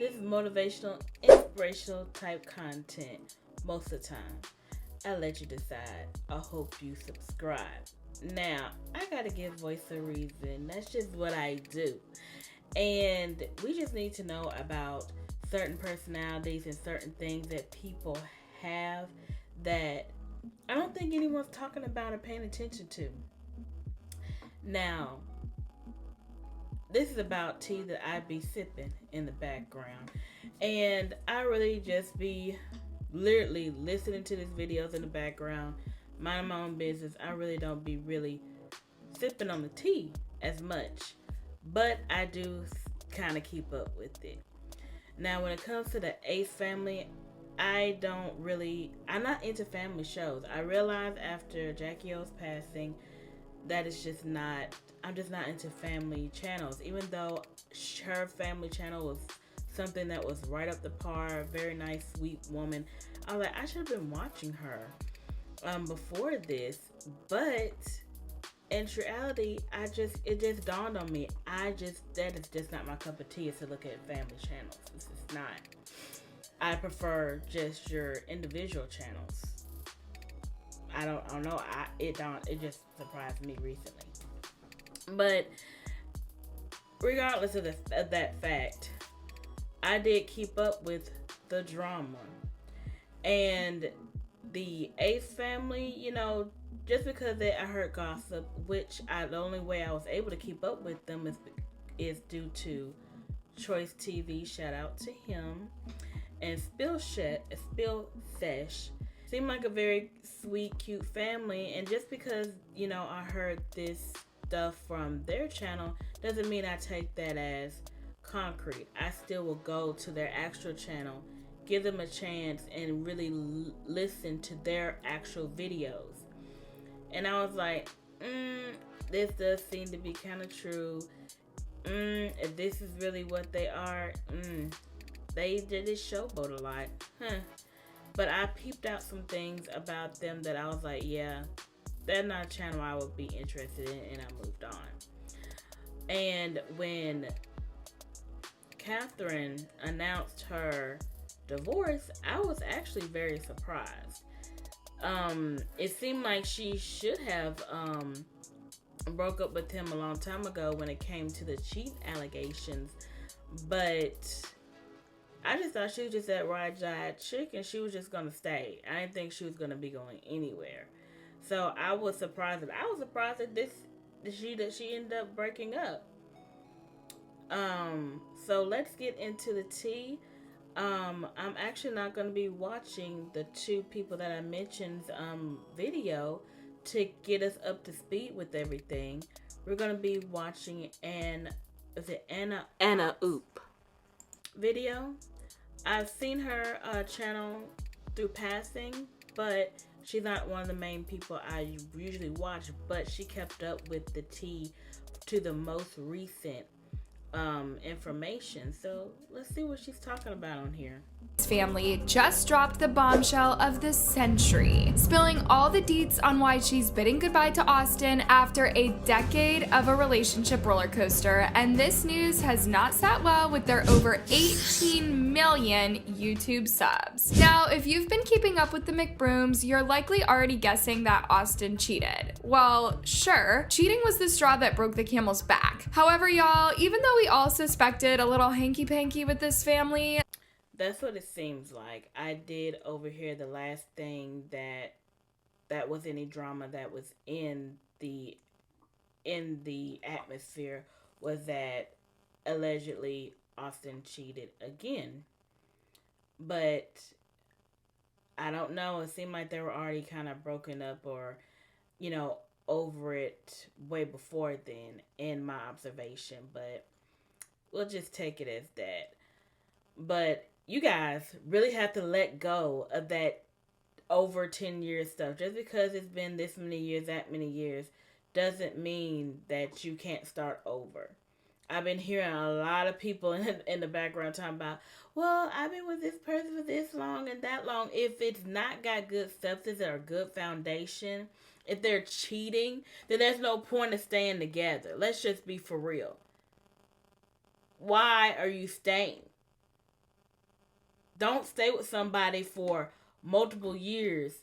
This is motivational, inspirational type content most of the time. I let you decide. I hope you subscribe. Now, I gotta give voice a reason. That's just what I do. And we just need to know about certain personalities and certain things that people have that I don't think anyone's talking about or paying attention to. Now, this is about tea that I be sipping in the background. And I really just be literally listening to these videos in the background, minding my own business. I really don't be really sipping on the tea as much. But I do kind of keep up with it. Now, when it comes to the Ace family, I'm not into family shows. I realized after Jackie O's passing that it's just not, I'm just not into family channels. Even though her family channel was something that was right up the par, very nice, sweet woman. I was like, I should have been watching her before this. But in reality, it just dawned on me. That is just not my cup of tea, is to look at family channels. This is not. I prefer just your individual channels. I don't know. It just surprised me recently. But regardless of that fact, I did keep up with the drama and the Ace family. Just because I heard gossip, which the only way I was able to keep up with them is due to Choice TV. Shout out to him. And Spill Sesh seemed like a very sweet, cute family. And just because, I heard this stuff from their channel doesn't mean I take that as concrete. I still will go to their actual channel, give them a chance, and really listen to their actual videos. And I was like, this does seem to be kind of true. If this is really what they are, they did this showboat a lot. But I peeped out some things about them that I was like, yeah, they're not a channel I would be interested in, and I moved on. And when Catherine announced her divorce, I was actually very surprised. It seemed like she should have broke up with him a long time ago when it came to the cheat allegations, but I just thought she was just that ride chick and she was just gonna stay. I didn't think she was gonna be going anywhere. So I was surprised that she ended up breaking up. So let's get into the tea. I'm actually not gonna be watching the two people that I mentioned video to get us up to speed with everything. We're gonna be watching Anna Oop video. I've seen her channel through passing, but she's not one of the main people I usually watch. But she kept up with the tea to the most recent information. So let's see what she's talking about on here. Family just dropped the bombshell of the century, spilling all the deets on why she's bidding goodbye to Austin after a decade of a relationship roller coaster, and this news has not sat well with their over 18 million YouTube subs. Now, if you've been keeping up with the McBrooms, you're likely already guessing that Austin cheated. Well, sure, cheating was the straw that broke the camel's back. However, y'all, even though we all suspected a little hanky-panky with this family, that's what it seems like. I did overhear the last thing that was any drama that was in the atmosphere was that allegedly Austin cheated again. But I don't know. It seemed like they were already kind of broken up or, over it way before then in my observation. But we'll just take it as that. But you guys really have to let go of that over 10 years stuff. Just because it's been this many years, that many years, doesn't mean that you can't start over. I've been hearing a lot of people in the background talking about, well, I've been with this person for this long and that long. If it's not got good substance or good foundation, if they're cheating, then there's no point of staying together. Let's just be for real. Why are you staying? Don't stay with somebody for multiple years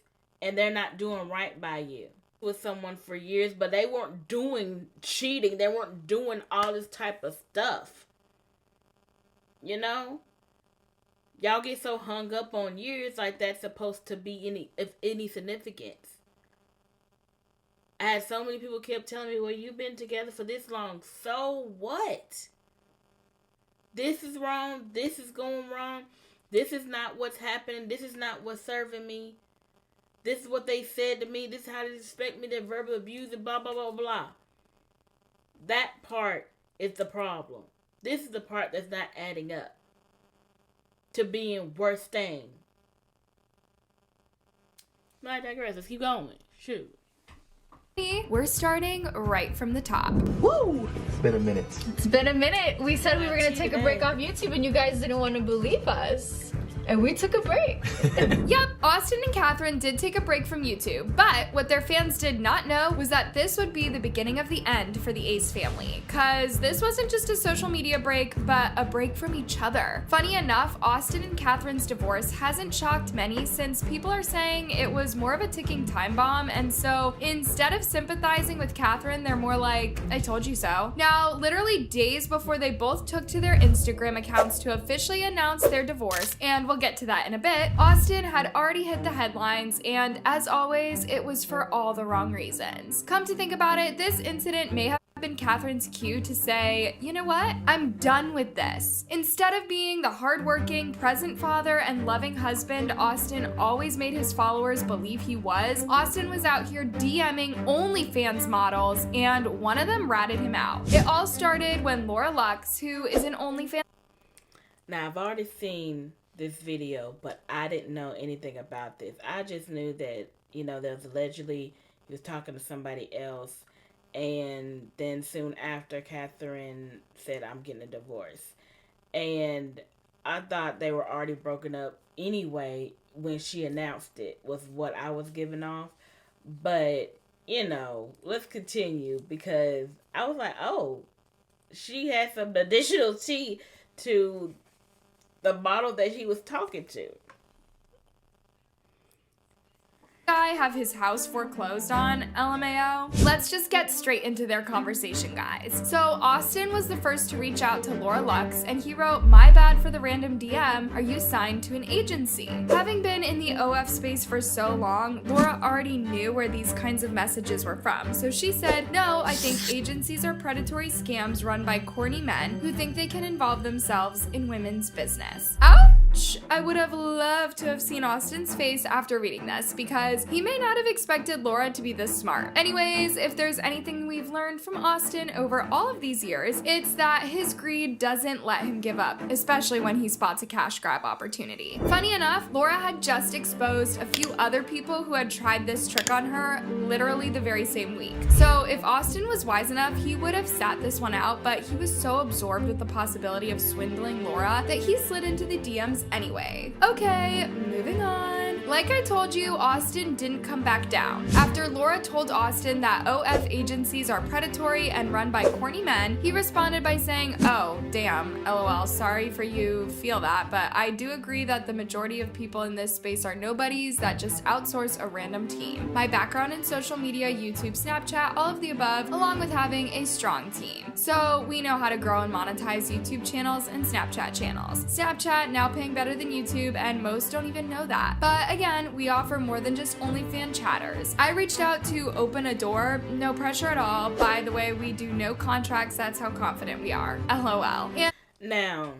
and they're not doing right by you. With someone for years, but they weren't doing cheating. They weren't doing all this type of stuff. You know? Y'all get so hung up on years like that's supposed to be any significance. I had so many people kept telling me, well, you've been together for this long. So what? This is wrong. This is going wrong. This is not what's happening. This is not what's serving me. This is what they said to me. This is how they expect me to verbal abuse and blah, blah, blah, blah. That part is the problem. This is the part that's not adding up to being worth staying. But I digress. Let's keep going. Shoot. We're starting right from the top. Woo! It's been a minute. It's been a minute. We said we were going to take a break off YouTube and you guys didn't want to believe us. And we took a break. Yep, Austin and Catherine did take a break from YouTube, but what their fans did not know was that this would be the beginning of the end for the Ace family, cause this wasn't just a social media break, but a break from each other. Funny enough, Austin and Catherine's divorce hasn't shocked many since people are saying it was more of a ticking time bomb, and so instead of sympathizing with Catherine, they're more like, I told you so. Now, literally days before they both took to their Instagram accounts to officially announce their divorce, and we'll get to that in a bit, Austin had already hit the headlines, and as always, it was for all the wrong reasons. Come to think about it, this incident may have been Catherine's cue to say, you know what? I'm done with this. Instead of being the hardworking, present father and loving husband Austin always made his followers believe he was, Austin was out here DMing OnlyFans models, and one of them ratted him out. It all started when Laura Lux, who is an OnlyFans... Now, I've already seen this video, but I didn't know anything about this. I just knew that, there was allegedly he was talking to somebody else, and then soon after, Catherine said, I'm getting a divorce. And I thought they were already broken up anyway when she announced it, was what I was giving off. But, let's continue, because I was like, oh, she had some additional tea to the model that he was talking to. Guy have his house foreclosed on, LMAO. Let's just get straight into their conversation, guys. So Austin was the first to reach out to Laura Lux, and he wrote, my bad for the random DM, are you signed to an agency? Having been in the OF space for so long, Laura already knew where these kinds of messages were from. So she said, no, I think agencies are predatory scams run by corny men who think they can involve themselves in women's business. Ouch! I would have loved to have seen Austin's face after reading this, because he may not have expected Laura to be this smart. Anyways, if there's anything we've learned from Austin over all of these years, it's that his greed doesn't let him give up, especially when he spots a cash grab opportunity. Funny enough, Laura had just exposed a few other people who had tried this trick on her literally the very same week. So if Austin was wise enough, he would have sat this one out, but he was so absorbed with the possibility of swindling Laura that he slid into the DMs anyway. Okay, moving on. Like I told you, Austin didn't come back down. After Laura told Austin that OF agencies are predatory and run by corny men, he responded by saying, oh, damn, LOL, sorry for you feel that, but I do agree that the majority of people in this space are nobodies that just outsource a random team. My background in social media, YouTube, Snapchat, all of the above, along with having a strong team. So we know how to grow and monetize YouTube channels and Snapchat channels. Snapchat now paying better than YouTube, and most don't even know that. But again, we offer more than just OnlyFans chatters. I reached out to open a door, no pressure at all. By the way, we do no contracts, that's how confident we are. LOL. And now,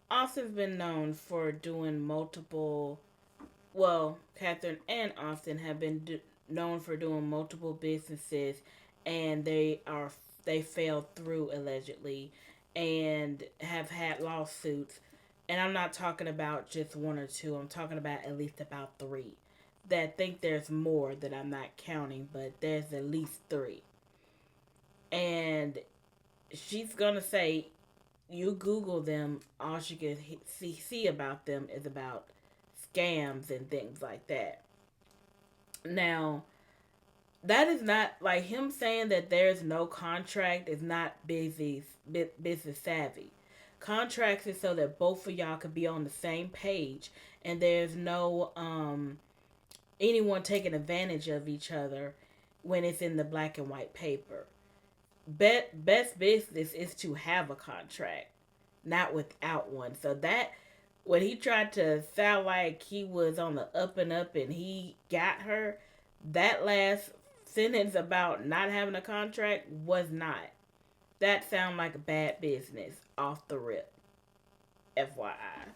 Austin's been known for doing multiple, Catherine and Austin have been known for doing multiple businesses, and they failed through allegedly, and have had lawsuits. And I'm not talking about just one or two. I'm talking about at least about three. That think there's more that I'm not counting, but there's at least three. And she's going to say, you Google them, all she can see about them is about scams and things like that. Now, that is not, like, him saying that there's no contract is not business savvy. Contracts is so that both of y'all could be on the same page, and there's no anyone taking advantage of each other when it's in the black and white paper. Best business is to have a contract, not without one. So that when he tried to sound like he was on the up and up and he got her, that last sentence about not having a contract was not. That sounded like a bad business off the rip. FYI.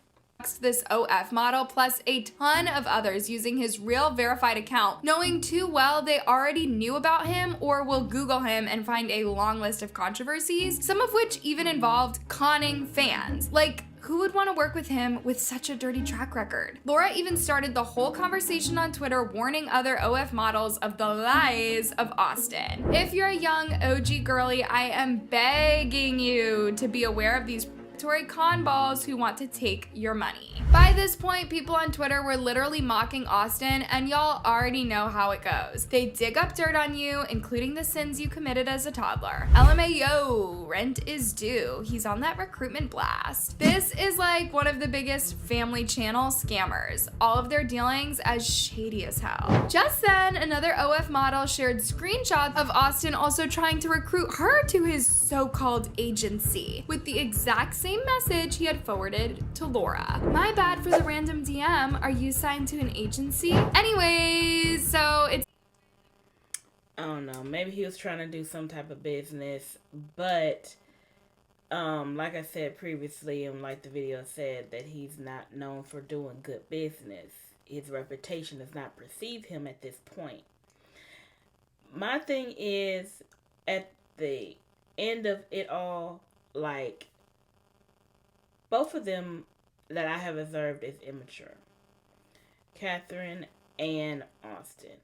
This OF model plus a ton of others using his real verified account, knowing too well they already knew about him or will Google him and find a long list of controversies, some of which even involved conning fans. Like, who would want to work with him with such a dirty track record? Laura even started the whole conversation on Twitter warning other OF models of the lies of Austin. If you're a young OG girly, I am begging you to be aware of these con balls who want to take your money. By this point, people on Twitter were literally mocking Austin, and y'all already know how it goes. They dig up dirt on you, including the sins you committed as a toddler. LMAO, rent is due. He's on that recruitment blast. This is like one of the biggest family channel scammers. All of their dealings as shady as hell. Just then, another OF model shared screenshots of Austin also trying to recruit her to his so-called agency with the exact same message he had forwarded to Laura. My bad for the random DM. Are you signed to an agency? Anyways, so it's... I don't know. Maybe he was trying to do some type of business, but like I said previously, and like the video said, that he's not known for doing good business. His reputation does not precede him at this point. My thing is, at the end of it all, like, both of them that I have observed is immature. Catherine and Austin.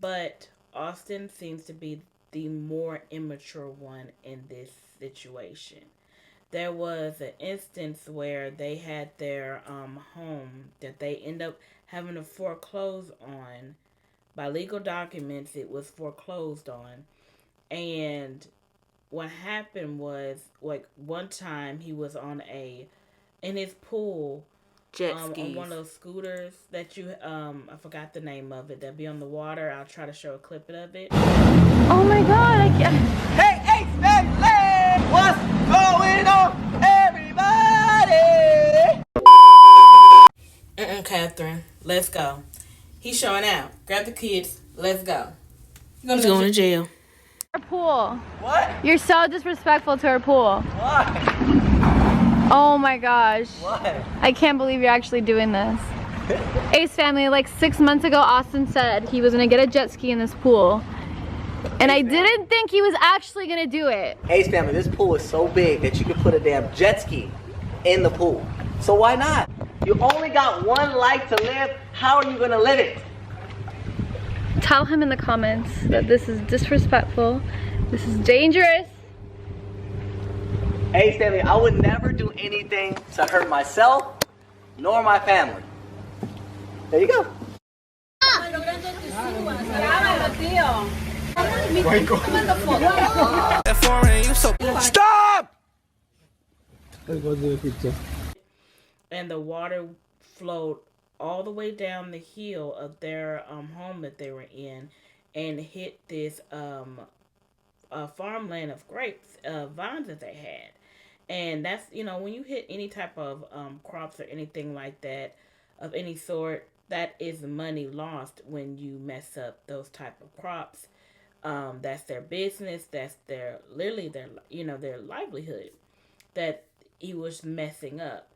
But Austin seems to be the more immature one in this situation. There was an instance where they had their home that they end up having to foreclose on. By legal documents, it was foreclosed on. And what happened was, like, one time he was in his pool, jet skis, on one of those scooters that you, I forgot the name of it, that be on the water. I'll try to show a clip of it. Oh my god, I can't. Hey, family! What's going on, everybody? Catherine, let's go. He's showing out. Grab the kids. Let's go. he's going to jail. Our pool. What? You're so disrespectful to our pool. Why? Oh my gosh. What? I can't believe you're actually doing this. Ace family, like 6 months ago, Austin said he was gonna get a jet ski in this pool. And I didn't think he was actually gonna do it. Ace family, this pool is so big that you can put a damn jet ski in the pool. So why not? You only got one life to live. How are you gonna live it? Tell him in the comments that this is disrespectful. This is dangerous. Ace family, I would never do anything to hurt myself nor my family. There you go. Stop! And the water flowed all the way down the hill of their home that they were in and hit this farmland of grapes, vines that they had. And that's, when you hit any type of crops or anything like that of any sort, that is money lost when you mess up those type of crops. That's their business. That's literally their livelihood that he was messing up.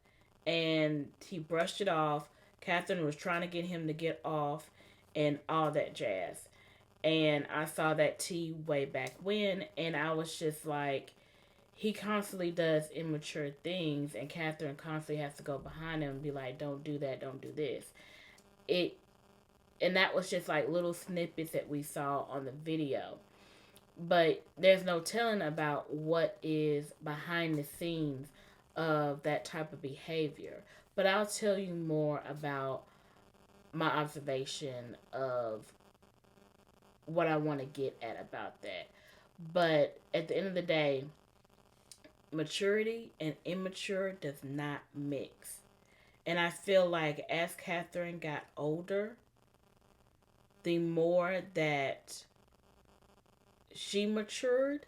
And he brushed it off. Catherine was trying to get him to get off and all that jazz. And I saw that tea way back when, and I was just like, he constantly does immature things, and Catherine constantly has to go behind him and be like, don't do that, don't do this. And that was just like little snippets that we saw on the video. But there's no telling about what is behind the scenes of that type of behavior. But I'll tell you more about my observation of what I want to get at about that. But at the end of the day, maturity and immature does not mix. And I feel like as Catherine got older, the more that she matured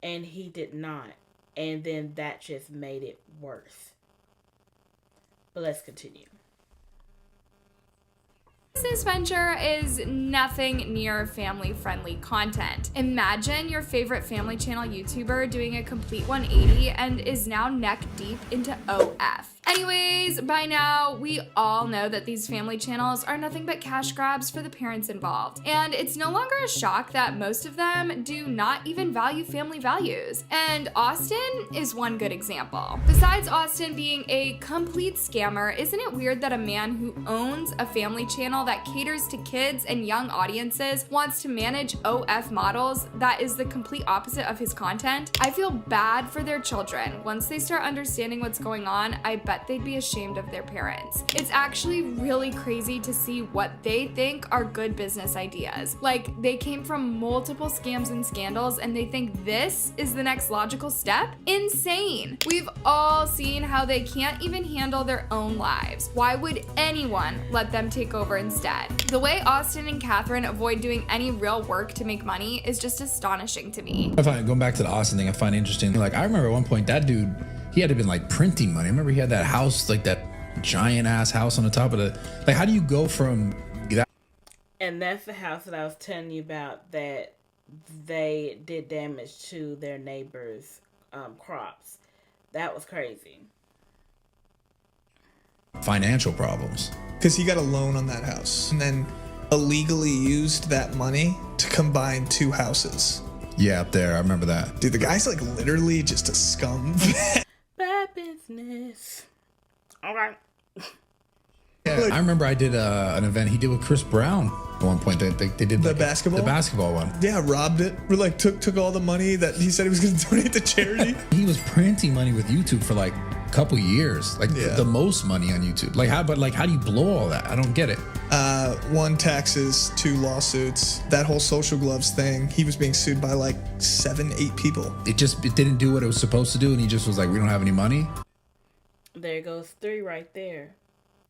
and he did not. And then that just made it worse. But let's continue. This venture is nothing near family-friendly content. Imagine your favorite family channel YouTuber doing a complete 180 and is now neck deep into OF. Anyways, by now, we all know that these family channels are nothing but cash grabs for the parents involved. And it's no longer a shock that most of them do not even value family values. And Austin is one good example. Besides Austin being a complete scammer, isn't it weird that a man who owns a family channel that caters to kids and young audiences wants to manage OF models that is the complete opposite of his content? I feel bad for their children. Once they start understanding what's going on, I bet they'd be ashamed of their parents. It's actually really crazy to see what they think are good business ideas. Like, they came from multiple scams and scandals and they think this is the next logical step? Insane! We've all seen how they can't even handle their own lives. Why would anyone let them take over instead? The way Austin and Catherine avoid doing any real work to make money is just astonishing to me. Going back to the Austin thing, I find interesting. Like, I remember at one point that dude, he had to been like printing money. I remember he had that house, like that giant ass house on the top of the, like, how do you go from that? And that's the house that I was telling you about that they did damage to their neighbors' crops. That was crazy. Financial problems. Because he got a loan on that house and then illegally used that money to combine two houses. Yeah, up there. I remember that. Dude, the guy's like literally just a scum. Bad business. All right. Yeah, I remember I did an event he did with Chris Brown at one point. They did The like basketball? the basketball one. Yeah, robbed it. We like took all the money that he said he was going to donate to charity. He was printing money with YouTube for like a couple years, like Yeah. the most money on YouTube. Like how do you blow all that? I don't get it. 1, taxes, 2, lawsuits. That whole social gloves thing. He was being sued by like 7, 8 people. It didn't do what it was supposed to do, and he just was like, we don't have any money. There goes 3 right there.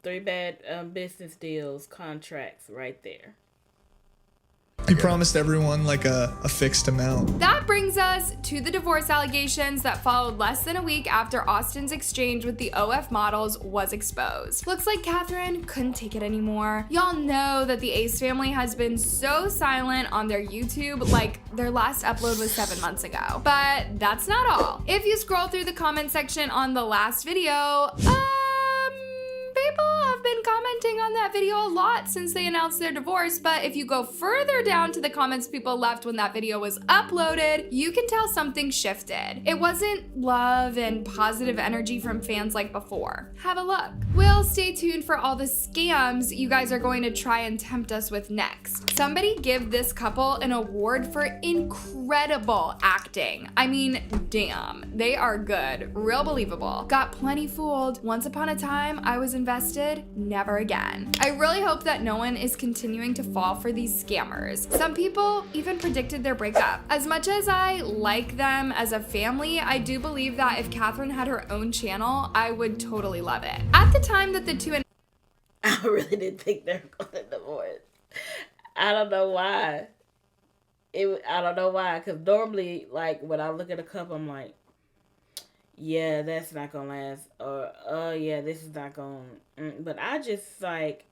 3 bad business deals, contracts right there. He promised everyone like a fixed amount. That brings us to the divorce allegations that followed less than a week after Austin's exchange with the OF models was exposed. Looks like Catherine couldn't take it anymore. Y'all know that the Ace family has been so silent on their YouTube, like their last upload was 7 months ago. But that's not all. If you scroll through the comment section on the last video, people have been commenting on that video a lot since they announced their divorce, but if you go further down to the comments people left when that video was uploaded, you can tell something shifted. It wasn't love and positive energy from fans like before. Have a look. We'll stay tuned for all the scams you guys are going to try and tempt us with next. Somebody give this couple an award for incredible acting. I mean, damn, they are good, real believable. Got plenty fooled. Once upon a time, I was invested, never again. I really hope that no one is continuing to fall for these scammers. Some people even predicted their breakup. As much as I like them as a family, I do believe that if Catherine had her own channel, I would totally love it. At the time that the two I really didn't think they were going to divorce. I don't know why. I don't know why. Because normally, like, when I look at a couple, I'm like, yeah, that's not going to last. Or, oh, yeah, this is not going to. But I just, like,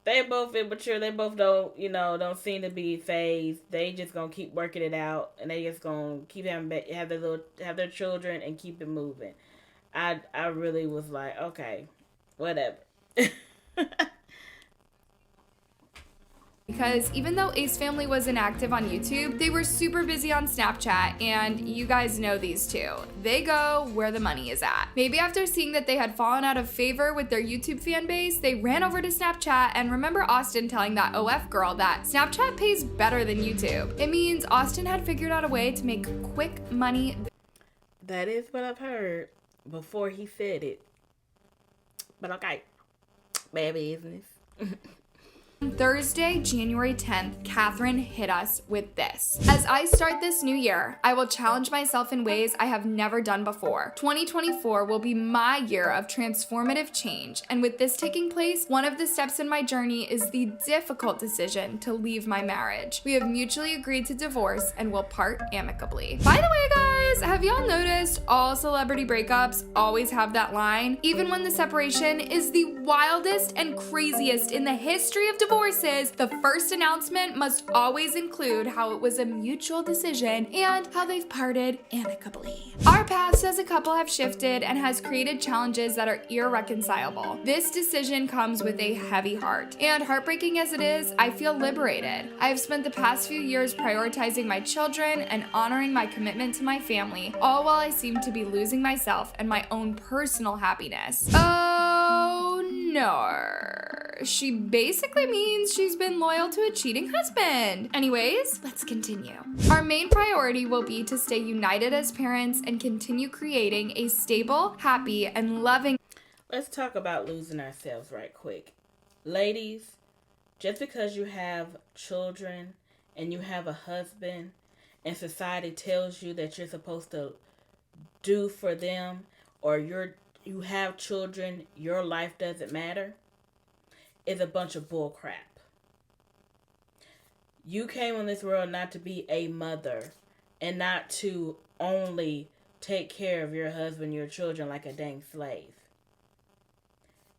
they both immature. They both don't seem to be phased. They just going to keep working it out. And they just going to keep have their children and keep it moving. I really was like, okay, whatever. Because even though Ace Family was inactive on YouTube, they were super busy on Snapchat, and you guys know these two. They go where the money is at. Maybe after seeing that they had fallen out of favor with their YouTube fan base, they ran over to Snapchat, and remember Austin telling that OF girl that Snapchat pays better than YouTube. It means Austin had figured out a way to make quick money. That is what I've heard before he said it. But okay, bad business. On Thursday, January 10th, Catherine hit us with this. As I start this new year, I will challenge myself in ways I have never done before. 2024 will be my year of transformative change, and with this taking place, one of the steps in my journey is the difficult decision to leave my marriage. We have mutually agreed to divorce and will part amicably. By the way, guys, have y'all noticed all celebrity breakups always have that line? Even when the separation is the wildest and craziest in the history of divorces, the first announcement must always include how it was a mutual decision and how they've parted amicably. Our paths as a couple have shifted and has created challenges that are irreconcilable. This decision comes with a heavy heart, and heartbreaking as it is, I feel liberated. I have spent the past few years prioritizing my children and honoring my commitment to my family, all while I seem to be losing myself and my own personal happiness. Oh no. She basically means she's been loyal to a cheating husband. Anyways, let's continue. Our main priority will be to stay united as parents and continue creating a stable, happy, and loving. Let's talk about losing ourselves right quick. Ladies, just because you have children and you have a husband and society tells you that you're supposed to do for them, or you have children, your life doesn't matter, is a bunch of bull crap. You came on this world not to be a mother and not to only take care of your husband, your children like a dang slave.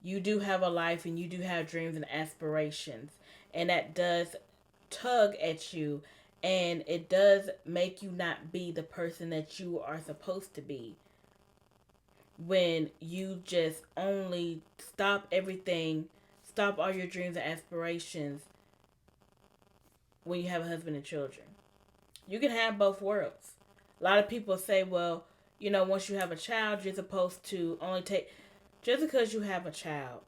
You do have a life and you do have dreams and aspirations, and that does tug at you, and it does make you not be the person that you are supposed to be when you just only stop everything, stop all your dreams and aspirations when you have a husband and children. You can have both worlds. A lot of people say, well, once you have a child, you're supposed to only take... Just because you have a child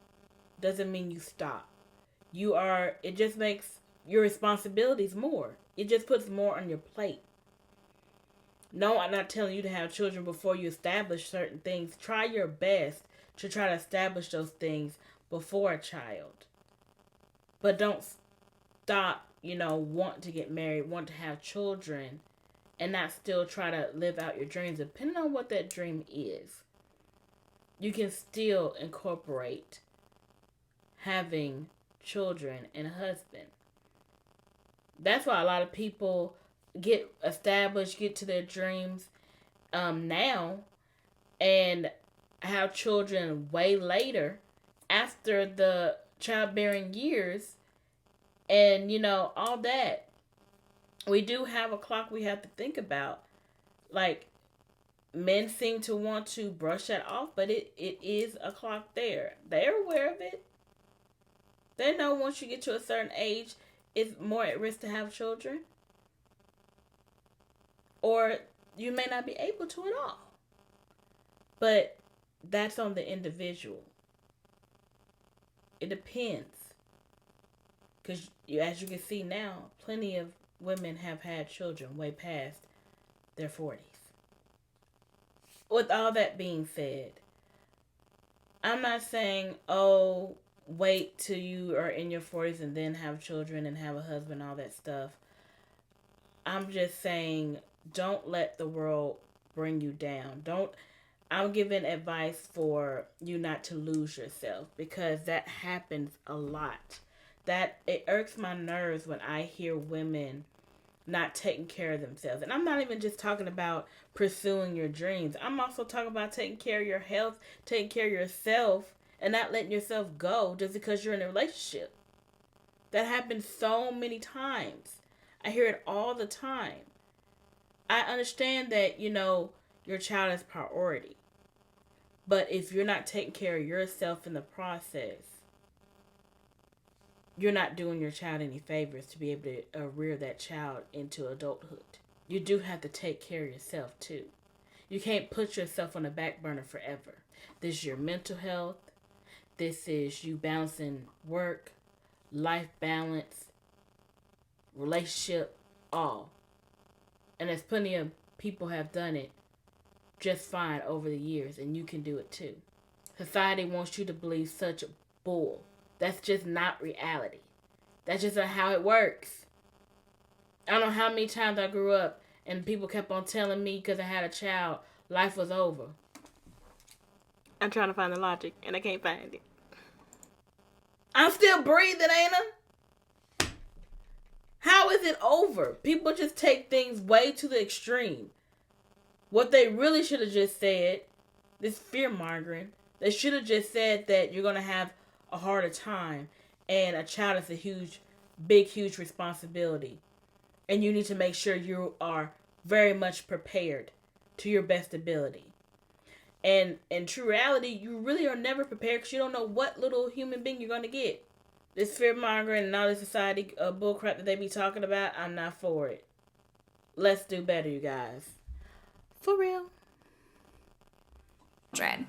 doesn't mean you stop. It just makes your responsibilities more. It just puts more on your plate. No, I'm not telling you to have children before you establish certain things. Try your best to try to establish those things before a child. But don't stop, want to get married, want to have children, and not still try to live out your dreams. Depending on what that dream is, you can still incorporate having children and a husband. That's why a lot of people get established, get to their dreams now, and have children way later after the childbearing years, and all that. We do have a clock we have to think about. Like, men seem to want to brush that off, but it is a clock there. They're aware of it. They know once you get to a certain age, it's more at risk to have children. Or you may not be able to at all. But that's on the individual. It depends. Because as you can see now, plenty of women have had children way past their 40s. With all that being said, I'm not saying, wait till you are in your 40s and then have children and have a husband, all that stuff. I'm just saying, don't let the world bring you down. I'm giving advice for you not to lose yourself, because that happens a lot. That it irks my nerves when I hear women not taking care of themselves. And I'm not even just talking about pursuing your dreams. I'm also talking about taking care of your health, taking care of yourself, and not letting yourself go just because you're in a relationship. That happens so many times. I hear it all the time. I understand that, your child is priority. But if you're not taking care of yourself in the process, you're not doing your child any favors to be able to rear that child into adulthood. You do have to take care of yourself too. You can't put yourself on the back burner forever. This is your mental health. This is you balancing work, life balance, relationship, all. And there's plenty of people have done it just fine over the years, and you can do it too. Society wants you to believe such bull. That's just not reality. That's just how it works. I don't know how many times I grew up and people kept on telling me because I had a child, life was over. I'm trying to find the logic and I can't find it. I'm still breathing, ain't I? How is it over? People just take things way to the extreme. What they really should have just said, this fear-mongering, they should have just said that you're going to have a harder time and a child is a huge responsibility. And you need to make sure you are very much prepared to your best ability. And in true reality, you really are never prepared because you don't know what little human being you're going to get. This fear-mongering and all this society bullcrap that they be talking about, I'm not for it. Let's do better, you guys. For real.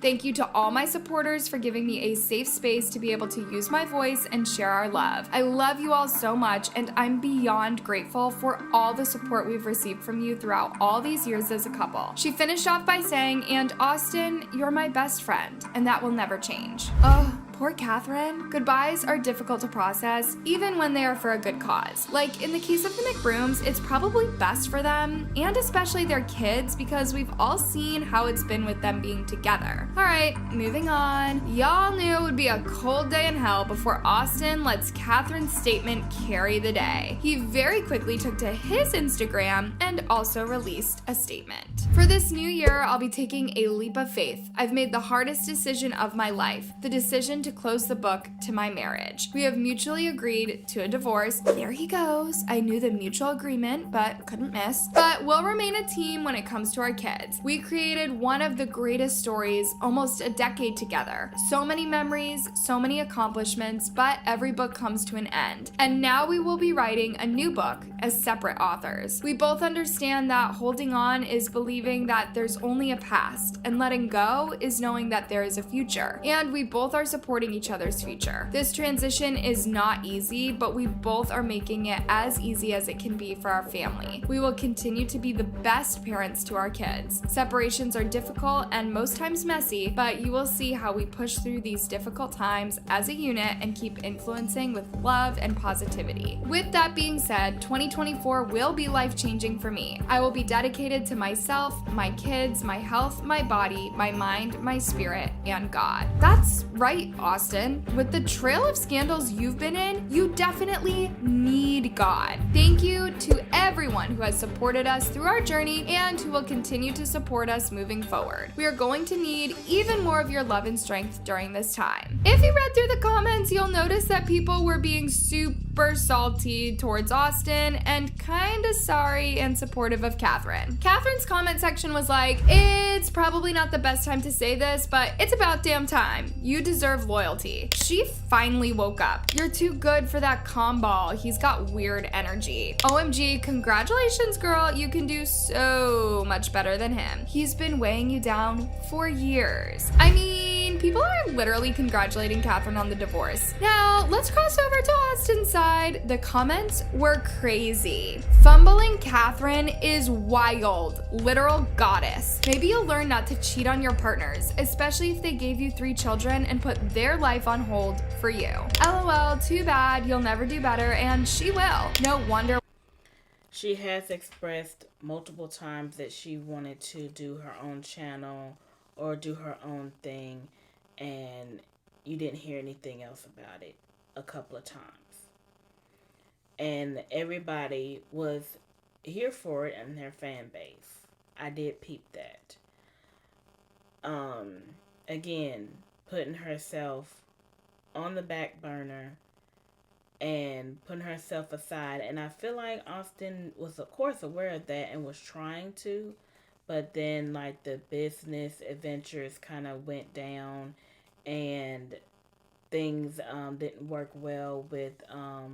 Thank you to all my supporters for giving me a safe space to be able to use my voice and share our love. I love you all so much, and I'm beyond grateful for all the support we've received from you throughout all these years as a couple. She finished off by saying, "And Austin, you're my best friend, and that will never change." Oh, poor Catherine. Goodbyes are difficult to process, even when they are for a good cause. Like in the case of the McBrooms, it's probably best for them, and especially their kids, because we've all seen how it's been with them being together. Alright, moving on. Y'all knew it would be a cold day in hell before Austin lets Catherine's statement carry the day. He very quickly took to his Instagram and also released a statement. For this new year, I'll be taking a leap of faith. I've made the hardest decision of my life, the decision to close the book to my marriage. We have mutually agreed to a divorce. There he goes. I knew the mutual agreement, but couldn't miss. But we'll remain a team when it comes to our kids. We created one of the greatest stories almost a decade together. So many memories, so many accomplishments, but every book comes to an end. And now we will be writing a new book as separate authors. We both understand that holding on is believing that there's only a past, and letting go is knowing that there is a future. And we both are supporting each other's future. This transition is not easy, but we both are making it as easy as it can be for our family. We will continue to be the best parents to our kids. Separations are difficult and most times messy, but you will see how we push through these difficult times as a unit and keep influencing with love and positivity. With that being said, 2024 will be life-changing for me. I will be dedicated to myself, my kids, my health, my body, my mind, my spirit, and God. That's right, Austin. With the trail of scandals you've been in, you definitely need God. Thank you to everyone who has supported us through our journey and who will continue to support us moving forward. We are going to need even more of your love and strength during this time. If you read through the comments, you'll notice that people were being super salty towards Austin and kinda sorry and supportive of Catherine. Catherine's comment section was like, "It's probably not the best time to say this, but it's about damn time. You deserve loyalty." She finally woke up. "You're too good for that calm ball. He's got weird energy. OMG, congratulations, girl. You can do so much better than him. He's been weighing you down for years." I mean, people are literally congratulating Catherine on the divorce. Now, let's cross over to Austin's side. The comments were crazy. Fumbling Catherine is wild. Literal goddess. Maybe you'll learn not to cheat on your partners, especially if they gave you 3 children and put their life on hold for you. LOL, too bad. You'll never do better, and she will. No wonder. She has expressed multiple times that she wanted to do her own channel or do her own thing, and you didn't hear anything else about it a couple of times. And everybody was here for it in their fan base. I did peep that. Again, putting herself on the back burner and putting herself aside. And I feel like Austin was, of course, aware of that and was trying to. But then, like, the business adventures kind of went down and things didn't work well with all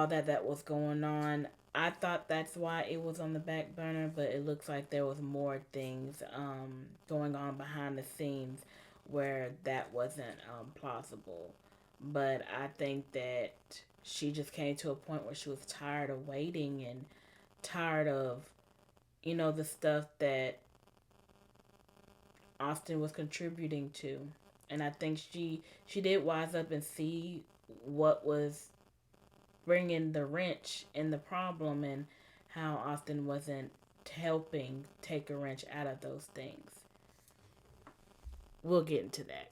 that was going on. I thought that's why it was on the back burner, but it looks like there was more things going on behind the scenes where that wasn't plausible. But I think that she just came to a point where she was tired of waiting and tired of, you know, the stuff that Austin was contributing to. And I think she did wise up and see what was bringing the wrench in the problem and how Austin wasn't helping take a wrench out of those things. We'll get into that.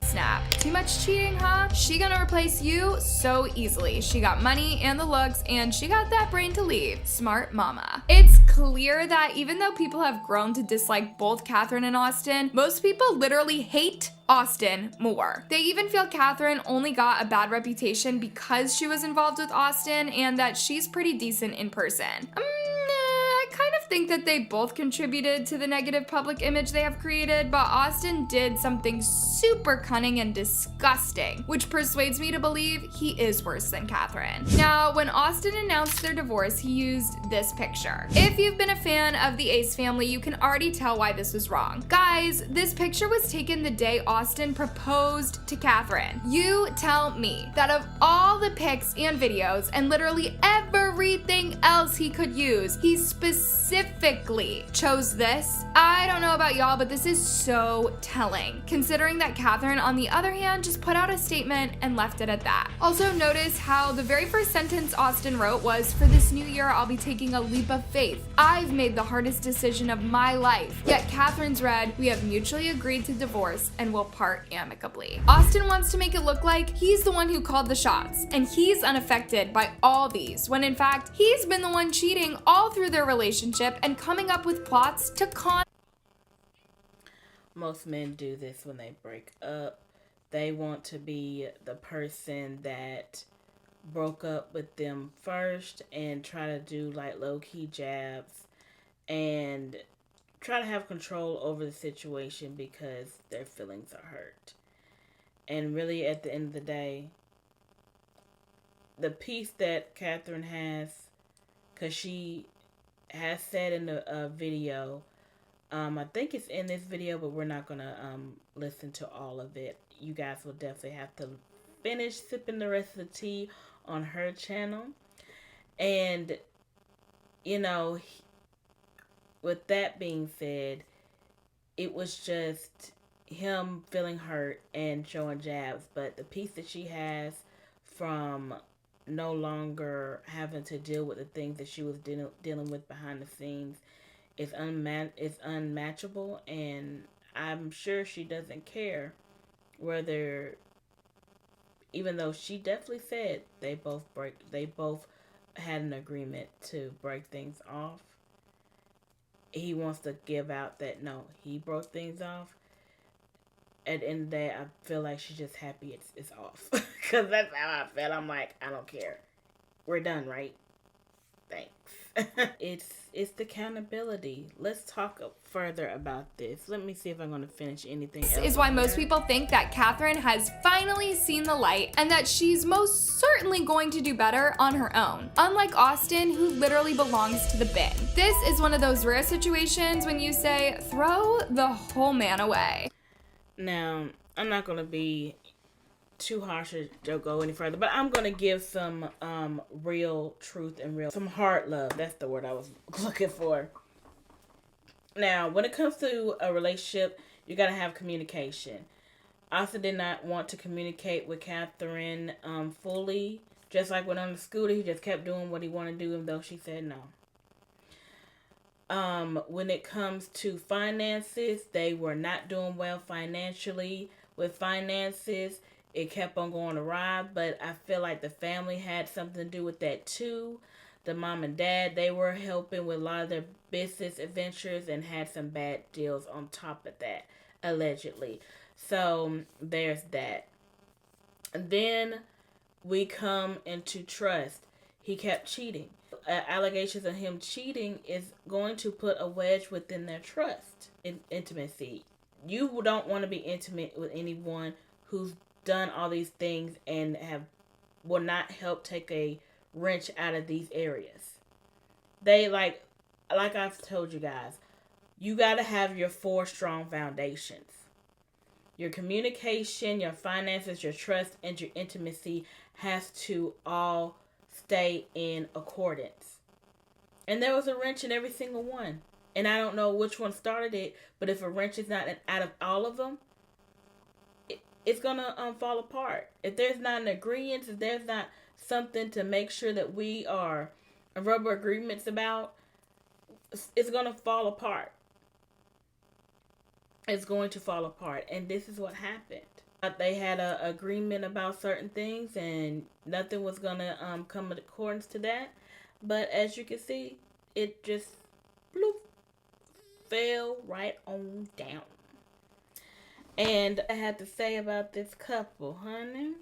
Snap. Too much cheating, huh? She gonna replace you so easily. She got money and the looks, and she got that brain to leave. Smart mama. It's clear that even though people have grown to dislike both Catherine and Austin, most people literally hate Austin more. They even feel Catherine only got a bad reputation because she was involved with Austin, and that she's pretty decent in person. I kind of think that they both contributed to the negative public image they have created, but Austin did something super cunning and disgusting, which persuades me to believe he is worse than Catherine. Now, when Austin announced their divorce, he used this picture. If you've been a fan of the Ace family, you can already tell why this was wrong. Guys, this picture was taken the day Austin proposed to Catherine. You tell me that of all the pics and videos and literally everything else he could use, he specifically chose this. I don't know about y'all, but this is so telling, considering that Catherine, on the other hand, just put out a statement and left it at that. Also, notice how the very first sentence Austin wrote was, "For this new year, I'll be taking a leap of faith. I've made the hardest decision of my life." Yet Catherine's read, "We have mutually agreed to divorce and will part amicably." Austin wants to make it look like he's the one who called the shots, and he's unaffected by all these, when in fact, he's been the one cheating all through their relationship and coming up with plots to con. Most men do this when they break up. They want to be the person that broke up with them first and try to do like low-key jabs and try to have control over the situation because their feelings are hurt. And really, at the end of the day, the piece that Catherine has, because she has said in the video, I think it's in this video, but we're not going to listen to all of it. You guys will definitely have to finish sipping the rest of the tea on her channel. And, you know, with that being said, it was just him feeling hurt and showing jabs. But the piece that she has from no longer having to deal with the things that she was dealing with behind the scenes is unmatchable, and I'm sure she doesn't care whether, even though she definitely said they both had an agreement to break things off. He wants to give out that no, he broke things off. At the end of the day, I feel like she's just happy it's off. Because that's how I felt. I'm like, I don't care. We're done, right? Thanks. It's the accountability. Let's talk further about this. Let me see if I'm going to finish anything else. This is why most people think that Catherine has finally seen the light and that she's most certainly going to do better on her own. Unlike Austin, who literally belongs to the bin. This is one of those rare situations when you say, throw the whole man away. Now, I'm not going to be too harsh to go any further, but I'm going to give some real truth and some hard love. That's the word I was looking for. Now, when it comes to a relationship, you got to have communication. Austin did not want to communicate with Catherine fully. Just like when on the scooter, he just kept doing what he wanted to do, even though she said no. When it comes to finances, they were not doing well financially. With finances, it kept on going awry, but I feel like the family had something to do with that too. The mom and dad, they were helping with a lot of their business adventures and had some bad deals on top of that, allegedly. So there's that. And then we come into trust. He kept cheating. Allegations of him cheating is going to put a wedge within their trust in intimacy. You don't want to be intimate with anyone who's done all these things and will not help take a wrench out of these areas. They like I've told you guys, you got to have your 4 strong foundations. Your communication, your finances, your trust, and your intimacy has to all stay in accordance. And there was a wrench in every single one. And I don't know which one started it, but if a wrench is not out of all of them, it's gonna fall apart. If there's not an agreement, if there's not something to make sure that we are rubber agreements about, it's gonna fall apart. It's going to fall apart, and this is what happened. They had an agreement about certain things, and nothing was gonna come in accordance to that. But as you can see, it just bloop, fell right on down. And I had to say about this couple, honey.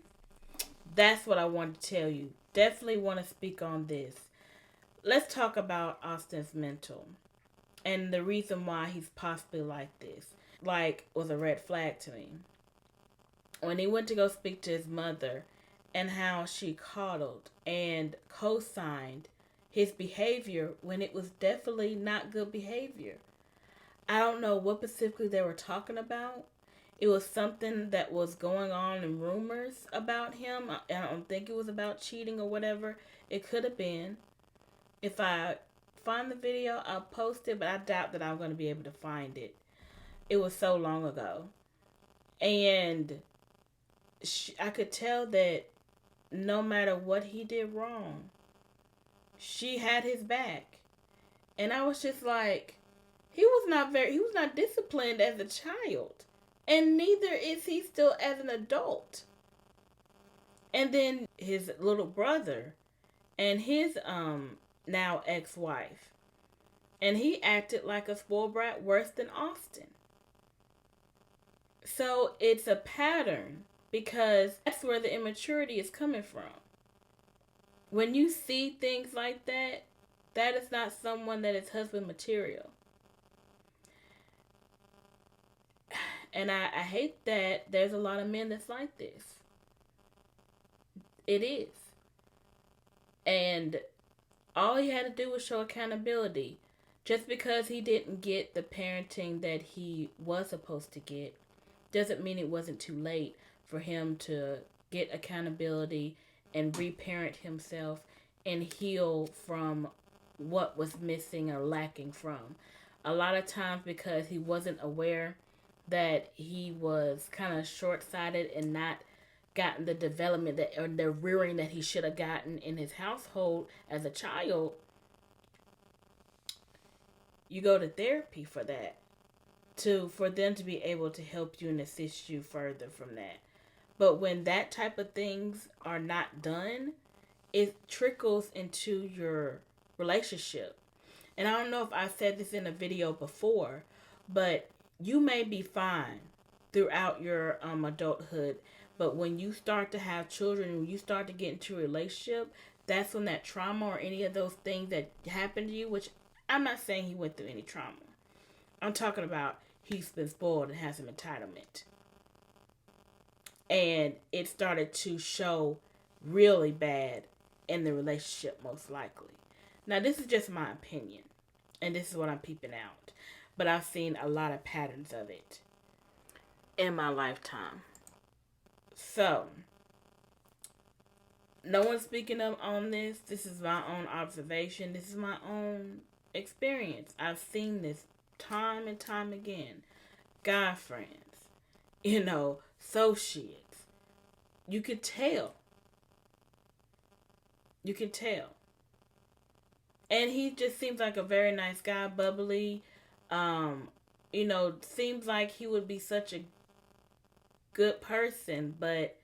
That's what I wanted to tell you. Definitely want to speak on this. Let's talk about Austin's mental and the reason why he's possibly like this. Like, was a red flag to me. When he went to go speak to his mother and how she coddled and co-signed his behavior when it was definitely not good behavior. I don't know what specifically they were talking about. It was something that was going on in rumors about him. I don't think it was about cheating or whatever. It could have been. If I find the video, I'll post it, but I doubt that I'm going to be able to find it. It was so long ago. And I could tell that no matter what he did wrong, she had his back. And I was just like, he was not disciplined as a child. And neither is he still as an adult. And then his little brother and his now ex-wife. And he acted like a spoiled brat worse than Austin. So it's a pattern because that's where the immaturity is coming from. When you see things like that, that is not someone that is husband material. And I hate that there's a lot of men that's like this. It is. And all he had to do was show accountability. Just because he didn't get the parenting that he was supposed to get doesn't mean it wasn't too late for him to get accountability and reparent himself and heal from what was missing or lacking from. A lot of times because he wasn't aware that he was kind of short-sighted and not gotten the development that or the rearing that he should have gotten in his household as a child, you go to therapy for that, for them to be able to help you and assist you further from that. But when that type of things are not done, it trickles into your relationship. And I don't know if I said this in a video before, but you may be fine throughout your adulthood, but when you start to have children, when you start to get into a relationship, that's when that trauma or any of those things that happened to you, which I'm not saying he went through any trauma. I'm talking about he's been spoiled and has some entitlement. And it started to show really bad in the relationship, most likely. Now, this is just my opinion, and this is what I'm peeping out. But I've seen a lot of patterns of it in my lifetime. So, no one's speaking up on this. This is my own observation. This is my own experience. I've seen this time and time again. Guy friends, associates. You could tell. You can tell. And he just seems like a very nice guy, bubbly. Seems like he would be such a good person, but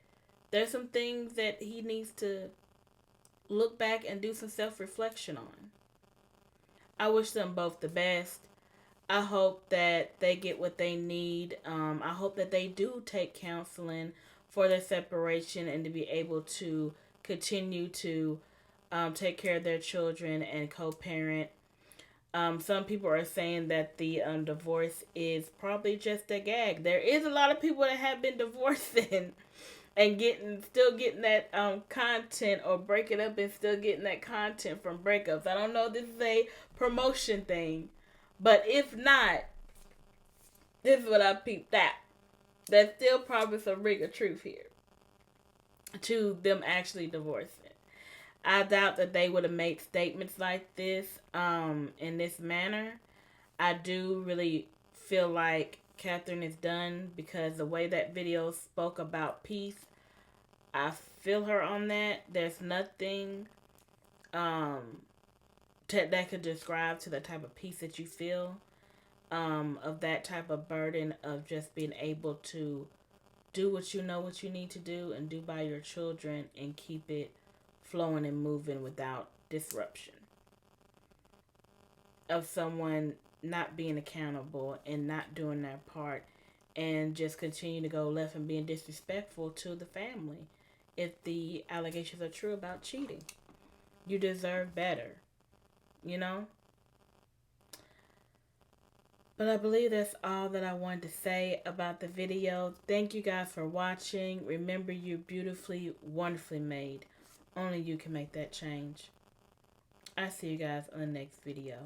there's some things that he needs to look back and do some self-reflection on. I wish them both the best. I hope that they get what they need. I hope that they do take counseling for their separation and to be able to continue to take care of their children and co-parent. Some people are saying that the divorce is probably just a gag. There is a lot of people that have been divorcing and still getting that content, or breaking up and still getting that content from breakups. I don't know if this is a promotion thing, but if not, this is what I peeped out. There's still probably some ring of truth here to them actually divorcing. I doubt that they would have made statements like this in this manner. I do really feel like Catherine is done, because the way that video spoke about peace, I feel her on that. There's nothing that could describe to the type of peace that you feel, of that type of burden of just being able to do what you know what you need to do and do by your children and keep it flowing and moving without disruption. Of someone not being accountable and not doing their part and just continue to go left and being disrespectful to the family if the allegations are true about cheating. You deserve better, you know? But I believe that's all that I wanted to say about the video. Thank you guys for watching. Remember, you're beautifully, wonderfully made. Only you can make that change. I'll see you guys on the next video.